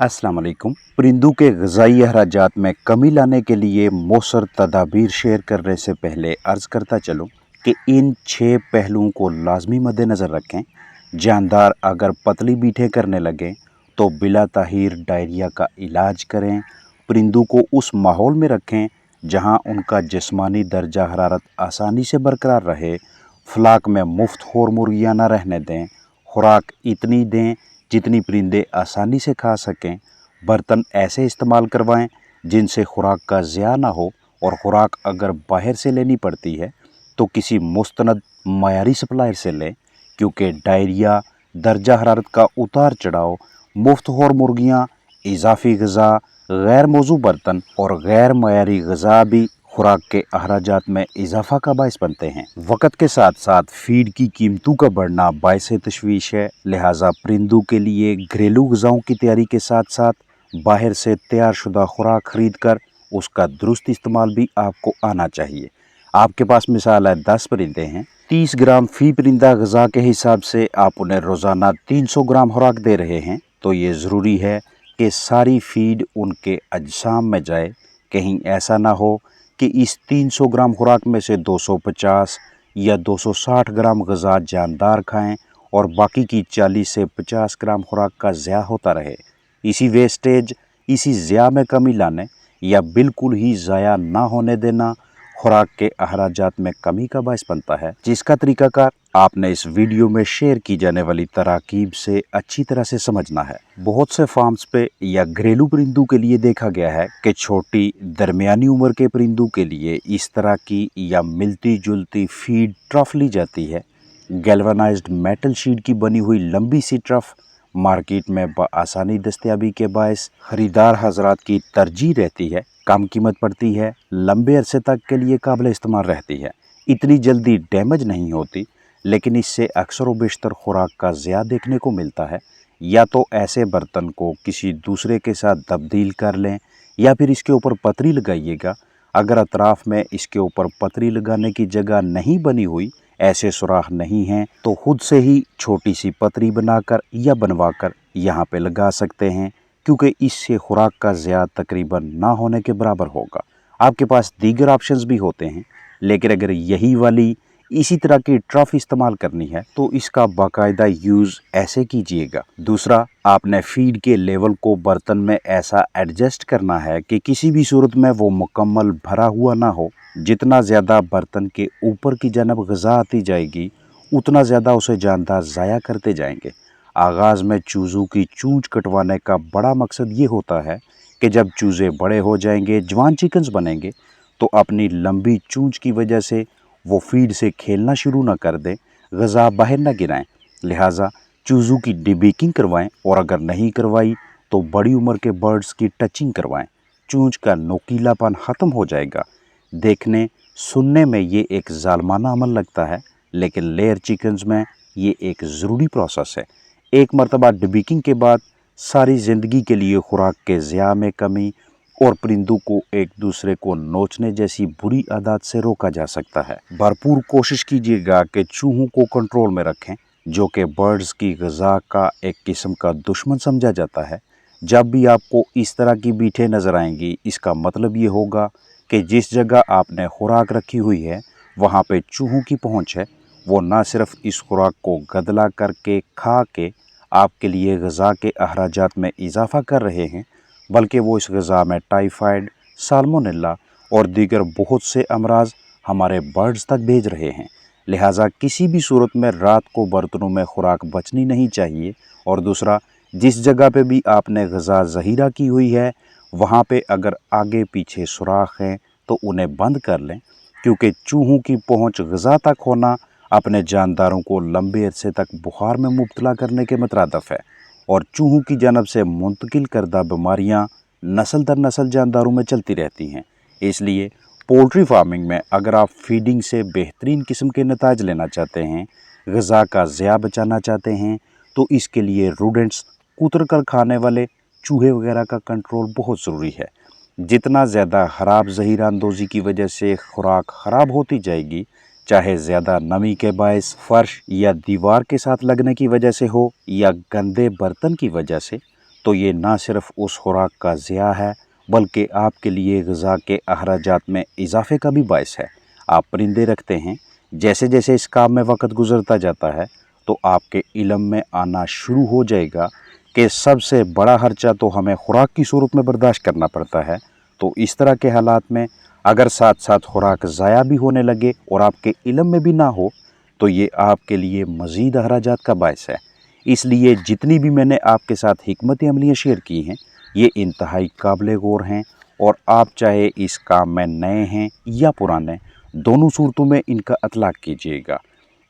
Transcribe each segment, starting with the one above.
अस्सलाम वालेकुम। परिंदों के ग़िज़ाई अखराजात में कमी लाने के लिए मौसर तदाबीर शेयर करने से पहले अर्ज़ करता चलूँ कि इन 6 पहलुओं को लाजमी मद्देनज़र रखें। जानदार अगर पतली बीटें करने लगें तो बिला ताहीर डायरिया का इलाज करें। परिंदों को उस माहौल में रखें जहाँ उनका जिस्मानी दर्जा हरारत आसानी से बरकरार रहे। फ्लाक में मुफ्त होर मुर्गियाँ न रहने दें। खुराक इतनी दें जितनी परिंदे आसानी से खा सकें। बर्तन ऐसे इस्तेमाल करवाएं जिनसे खुराक का ज़िया ना हो, और खुराक अगर बाहर से लेनी पड़ती है तो किसी मुस्तनद मयारी सप्लायर से लें, क्योंकि डायरिया, दर्जा हरारत का उतार चढ़ाव, मुफ्त होर मुर्गियाँ, इजाफी ग़िज़ा, गैर मौजू बर्तन और गैर मयारी ग़िज़ा भी खुराक के अखराजात में इजाफा का बायस बनते हैं। वक़्त के साथ साथ फीड की कीमतों का बढ़ना बायस तशवीश है, लिहाजा परिंदों के लिए घरेलू ग़िज़ाओं की तैयारी के साथ साथ बाहर से तैयार शुदा खुराक खरीद कर उसका दुरुस्त इस्तेमाल भी आपको आना चाहिए। आपके पास मिसाल है 10 परिंदे हैं, 30 ग्राम फ़ी परिंदा ग़िज़ा के हिसाब से आप उन्हें रोज़ाना 300 ग्राम खुराक दे रहे हैं, तो ये ज़रूरी है कि सारी फीड उनके अजसाम में जाए। कहीं ऐसा ना हो कि इस 300 ग्राम खुराक में से 250 या 260 ग्राम ग़िज़ा जानदार खाएं और बाकी की 40 से 50 ग्राम खुराक का ज़िया होता रहे। इसी वेस्टेज, इसी ज़िया में कमी लाने या बिल्कुल ही ज़ाया ना होने देना खुराक के अखराजात में कमी का बायस बनता है, जिसका तरीक़ाकार आपने इस वीडियो में शेयर की जाने वाली तराकीब से अच्छी तरह से समझना है। बहुत से फार्म्स पे या घरेलू परिंदों के लिए देखा गया है कि छोटी दरमियानी उम्र के परिंदों के लिए इस तरह की या मिलती जुलती फीड ट्रफ ली जाती है। गैल्वनाइज्ड मेटल शीट की बनी हुई लंबी सी ट्रफ मार्केट में बआसानी दस्तयाबी के बायस ख़रीदार हजरात की तरजीह रहती है। कम कीमत पड़ती है, लंबे अरसे तक के लिए काबिल इस्तेमाल रहती है, इतनी जल्दी डैमेज नहीं होती, लेकिन इससे अक्सर व बेशतर खुराक का ज़िया देखने को मिलता है। या तो ऐसे बर्तन को किसी दूसरे के साथ तब्दील कर लें या फिर इसके ऊपर पतरी लगाइएगा। अगर अतराफ़ में इसके ऊपर पतरी लगाने की जगह नहीं बनी हुई, ऐसे सुराख नहीं हैं, तो खुद से ही छोटी सी पतरी बनाकर या बनवाकर यहाँ पे लगा सकते हैं, क्योंकि इससे खुराक का ज़िया तकरीबन ना होने के बराबर होगा। आपके पास दीगर ऑप्शंस भी होते हैं, लेकिन अगर यही वाली इसी तरह की ट्रफ इस्तेमाल करनी है तो इसका बाकायदा यूज़ ऐसे कीजिएगा। दूसरा, आपने फीड के लेवल को बर्तन में ऐसा एडजस्ट करना है कि किसी भी सूरत में वो मुकम्मल भरा हुआ ना हो। जितना ज़्यादा बर्तन के ऊपर की जानब ग़िज़ा आती जाएगी, उतना ज़्यादा उसे जानदार ज़ाया करते जाएंगे। आगाज़ में चूज़ों की चूंच कटवाने का बड़ा मकसद ये होता है कि जब चूज़े बड़े हो जाएंगे, जवान चिकन्स बनेंगे, तो अपनी लंबी चूंच की वजह से वो फीड से खेलना शुरू ना कर दें, ग़िज़ा बाहर ना गिराएं। लिहाजा चूज़ों की डिबेकिंग करवाएं, और अगर नहीं करवाई तो बड़ी उम्र के बर्ड्स की टचिंग करवाएं। चूंच का नोकीलापन ख़त्म हो जाएगा। देखने सुनने में ये एक ज़ालमाना अमल लगता है, लेकिन लेयर चिकन्स में ये एक ज़रूरी प्रोसेस है। एक मरतबा डिबेकिंग के बाद सारी ज़िंदगी के लिए खुराक के ज़िया में कमी और परिंदों को एक दूसरे को नोचने जैसी बुरी आदत से रोका जा सकता है। भरपूर कोशिश कीजिएगा कि चूहों को कंट्रोल में रखें, जो कि बर्ड्स की ग़िज़ा का एक किस्म का दुश्मन समझा जाता है। जब भी आपको इस तरह की बीटें नज़र आएंगी, इसका मतलब ये होगा कि जिस जगह आपने खुराक रखी हुई है वहाँ पे चूहों की पहुँच है। वो ना सिर्फ इस खुराक को गदला करके खा के आपके लिए ग़िज़ा के अखराजात में इजाफ़ा कर रहे हैं, बल्कि वो इस ग़िज़ा में टाइफाइड, साल्मोनेला और दीगर बहुत से अमराज हमारे बर्ड्स तक भेज रहे हैं। लिहाजा किसी भी सूरत में रात को बर्तनों में खुराक बचनी नहीं चाहिए। और दूसरा, जिस जगह पे भी आपने ग़िज़ा ज़हीरा की हुई है वहाँ पे अगर आगे पीछे सुराख हैं तो उन्हें बंद कर लें, क्योंकि चूहों की पहुँच ग़िज़ा तक होना अपने जानदारों को लंबे अरसे तक बुखार में मुब्तला करने के मुतरादिफ है, और चूहों की जानब से मुंतकिल करदा बीमारियाँ नस्ल दर नस्ल जानदारों में चलती रहती हैं। इसलिए पोल्ट्री फार्मिंग में अगर आप फीडिंग से बेहतरीन किस्म के नताज लेना चाहते हैं, ग़िज़ा का ज़िया बचाना चाहते हैं, तो इसके लिए रूडेंट्स, कुतर कर खाने वाले चूहे वगैरह का कंट्रोल बहुत ज़रूरी है। जितना ज़्यादा ख़राब ज़हीरा अंदोज़ी की वजह से खुराक ख़राब होती जाएगी, चाहे ज़्यादा नमी के बायस फ़र्श या दीवार के साथ लगने की वजह से हो या गंदे बर्तन की वजह से, तो ये ना सिर्फ उस खुराक का ज़िया है बल्कि आपके लिए ग़िज़ा के अखराजात में इजाफे का भी बायस है। आप परिंदे रखते हैं, जैसे जैसे इस काम में वक्त गुजरता जाता है तो आपके इल्म में आना शुरू हो जाएगा कि सबसे बड़ा खर्चा तो हमें खुराक की सूरत में बर्दाश्त करना पड़ता है। तो इस तरह के हालात में अगर साथ साथ खुराक ज़ाया भी होने लगे और आपके इल्म में भी ना हो तो ये आपके लिए मज़ीद अखराजात का बायस है। इसलिए जितनी भी मैंने आपके साथ हिकमत अमलियाँ शेयर की हैं ये इंतहाई काबिल गौर हैं और आप चाहे इस काम में नए हैं या पुराने, दोनों सूरतों में इनका इतलाक़ कीजिएगा।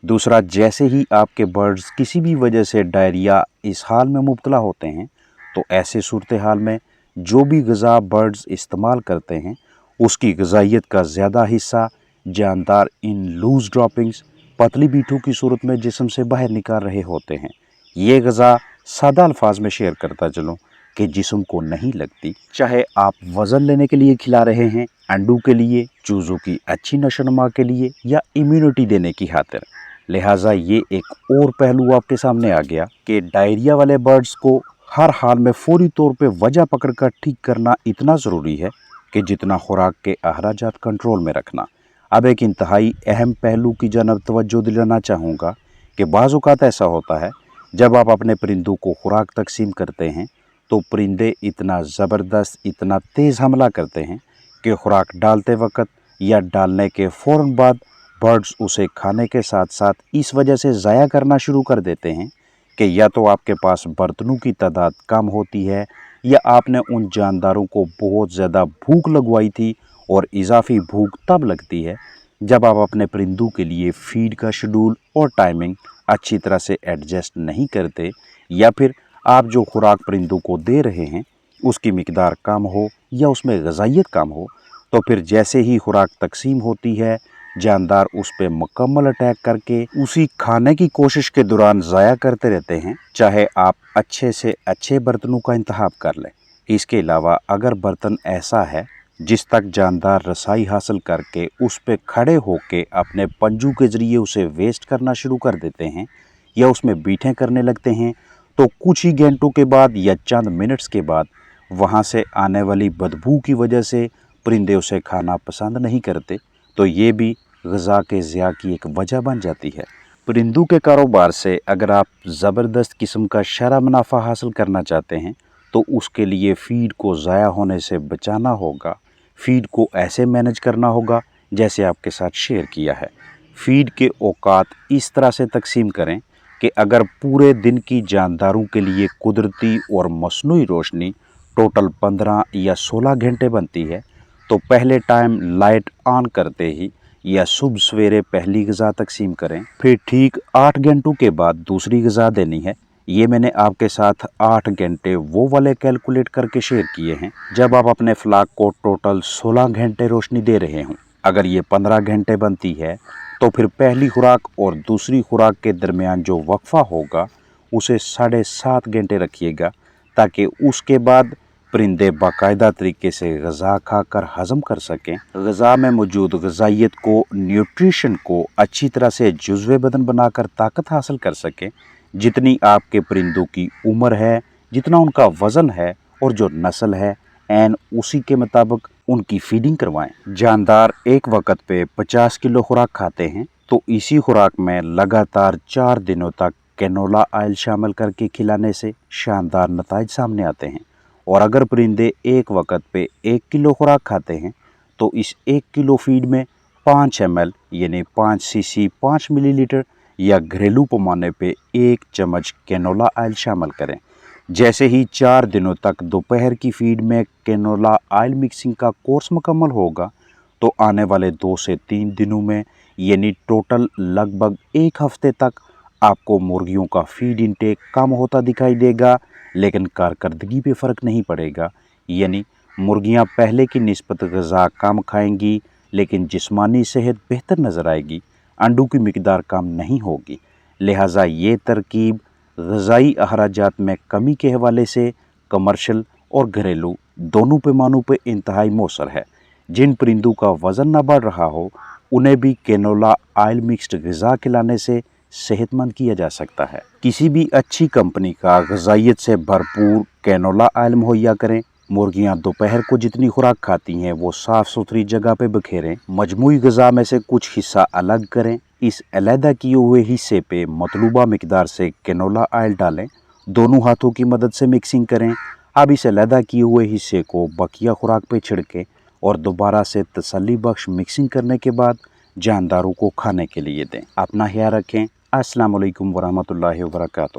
दूसरा, जैसे ही आपके बर्ड्स किसी भी वजह से डायरिया इस हाल में मुब्तला होते हैं तो ऐसे सूरत हाल में जो भी ग़िज़ा बर्ड्स इस्तेमाल करते हैं उसकी ग़िज़ाइयत का ज़्यादा हिस्सा जानदार इन लूज़ ड्रॉपिंग्स पतली बीठों की सूरत में जिस्म से बाहर निकाल रहे होते हैं। ये ग़िज़ा सादा अल्फाज में शेयर करता चलूँ कि जिस्म को नहीं लगती, चाहे आप वज़न लेने के लिए खिला रहे हैं, अंडों के लिए, चूज़ों की अच्छी नशोनुमा के लिए या इम्यूनिटी देने की खातिर। लिहाजा ये एक और पहलू आपके सामने आ गया कि डायरिया वाले बर्ड्स को हर हाल में फौरी तौर पे वजह पकड़कर ठीक करना इतना ज़रूरी है कि जितना खुराक के अखराजात कंट्रोल में रखना। अब एक इंतहाई अहम पहलू की जानब तवज्जो दिलाना चाहूँगा कि बाज़ औक़ात ऐसा होता है जब आप अपने परिंदों को खुराक तकसीम करते हैं तो परिंदे इतना ज़बरदस्त, इतना तेज़ हमला करते हैं कि खुराक डालते वक्त या डालने के फ़ौरन बाद बर्ड्स उसे खाने के साथ साथ इस वजह से ज़ाया करना शुरू कर देते हैं कि या तो आपके पास बर्तनों की तादाद कम होती है या आपने उन जानदारों को बहुत ज़्यादा भूख लगवाई थी और इजाफी भूख तब लगती है जब आप अपने परिंदों के लिए फ़ीड का शेड्यूल और टाइमिंग अच्छी तरह से एडजस्ट नहीं करते या फिर आप जो खुराक परिंदों को दे रहे हैं उसकी मिकदार कम हो या उसमें ग़िज़ाइयत कम हो। तो फिर जैसे ही खुराक तकसीम होती है जानदार उस पर मुकम्मल अटैक करके उसी खाने की कोशिश के दौरान ज़ाया करते रहते हैं, चाहे आप अच्छे से अच्छे बर्तनों का इंतखाब कर लें। इसके अलावा अगर बर्तन ऐसा है जिस तक जानदार रसाई हासिल करके उस पर खड़े होके अपने पंजों के ज़रिए उसे वेस्ट करना शुरू कर देते हैं या उसमें बीठें करने लगते हैं तो कुछ ही घंटों के बाद या चंद मिनट्स के बाद वहाँ से आने वाली बदबू की वजह से परिंदे उसे खाना पसंद नहीं करते। तो ये भी ग़िज़ा के ज़िया की एक वजह बन जाती है। परिंदों के कारोबार से अगर आप ज़बरदस्त किस्म का शरह मुनाफा हासिल करना चाहते हैं तो उसके लिए फ़ीड को ज़ाया होने से बचाना होगा। फ़ीड को ऐसे मैनेज करना होगा जैसे आपके साथ शेयर किया है। फ़ीड के औकात इस तरह से तकसीम करें कि अगर पूरे दिन की जानदारों के लिए कुदरती और मसनूई रोशनी टोटल 15 या 16 घंटे बनती है तो पहले टाइम लाइट ऑन करते ही या सुबह सवेरे पहली ग़िज़ा तकसीम करें, फिर ठीक 8 घंटों के बाद दूसरी ग़िज़ा देनी है। ये मैंने आपके साथ 8 घंटे वो वाले कैलकुलेट करके शेयर किए हैं जब आप अपने फ्लाक को टोटल 16 घंटे रोशनी दे रहे हों। अगर ये 15 घंटे बनती है तो फिर पहली खुराक और दूसरी खुराक के दरमियान जो वक्फ़ा होगा उसे 7.5 घंटे रखिएगा ताकि उसके बाद परिंदे बाकायदा तरीके से ग़िज़ा खाकर हज़म कर सकें, ग़िज़ा में मौजूद ग़िज़ाइयत को, न्यूट्रिशन को अच्छी तरह से जुज़्वे बदन बनाकर ताकत हासिल कर सकें। जितनी आपके परिंदों की उम्र है, जितना उनका वज़न है और जो नस्ल है एन उसी के मुताबिक उनकी फीडिंग करवाएं। जानदार एक वक्त पे 50 किलो खुराक खाते हैं तो इसी खुराक में लगातार 4 दिनों तक कैनोला ऑयल शामिल करके खिलाने से शानदार नताइज सामने आते हैं। और अगर परिंदे एक वक्त पे 1 किलो खुराक खाते हैं तो इस 1 किलो फीड में 5 ml यानी 5 cc 5 मिलीलीटर या घरेलू पैमाने पे 1 चम्मच कैनोला ऑयल शामिल करें। जैसे ही 4 दिनों तक दोपहर की फीड में कैनोला ऑयल मिक्सिंग का कोर्स मुकम्मल होगा तो आने वाले 2 से 3 दिनों में यानी टोटल लगभग 1 हफ्ते तक आपको मुर्गियों का फीड इंटेक कम होता दिखाई देगा, लेकिन कारकर्दगी पे फ़र्क नहीं पड़ेगा। यानी मुर्गियां पहले की निस्बत ग़िज़ा कम खाएंगी लेकिन जिस्मानी सेहत बेहतर नज़र आएगी, अंडों की मिकदार कम नहीं होगी। लिहाजा ये तरकीब ग़िज़ाई अखराजात में कमी के हवाले से कमर्शल और घरेलू दोनों पैमानों पर इंतहाई मौसर है। जिन परिंदों का वज़न न बढ़ रहा हो उन्हें भी कैनोला ऑयल मिक्स्ड ग़िज़ा खिलाने से صحت مند کیا جا سکتا ہے۔ کسی بھی اچھی کمپنی کا غذائیت سے بھرپور کینولا آئل مہیا کریں۔ مرغیاں دوپہر کو جتنی خوراک کھاتی ہیں وہ صاف ستھری جگہ پہ بکھیریں۔ مجموعی غذا میں سے کچھ حصہ الگ کریں۔ اس علیحدہ کیے ہوئے حصے پہ مطلوبہ مقدار سے کینولا آئل ڈالیں۔ دونوں ہاتھوں کی مدد سے مکسنگ کریں۔ اب اس علیحدہ کیے ہوئے حصے کو بقیہ خوراک پہ چھڑکیں اور دوبارہ سے تسلی بخش مکسنگ کرنے کے بعد جانداروں کو کھانے کے لیے دیں۔ اپنا خیال رکھیں۔ السلام علیکم ورحمۃ اللہ وبرکاتہ۔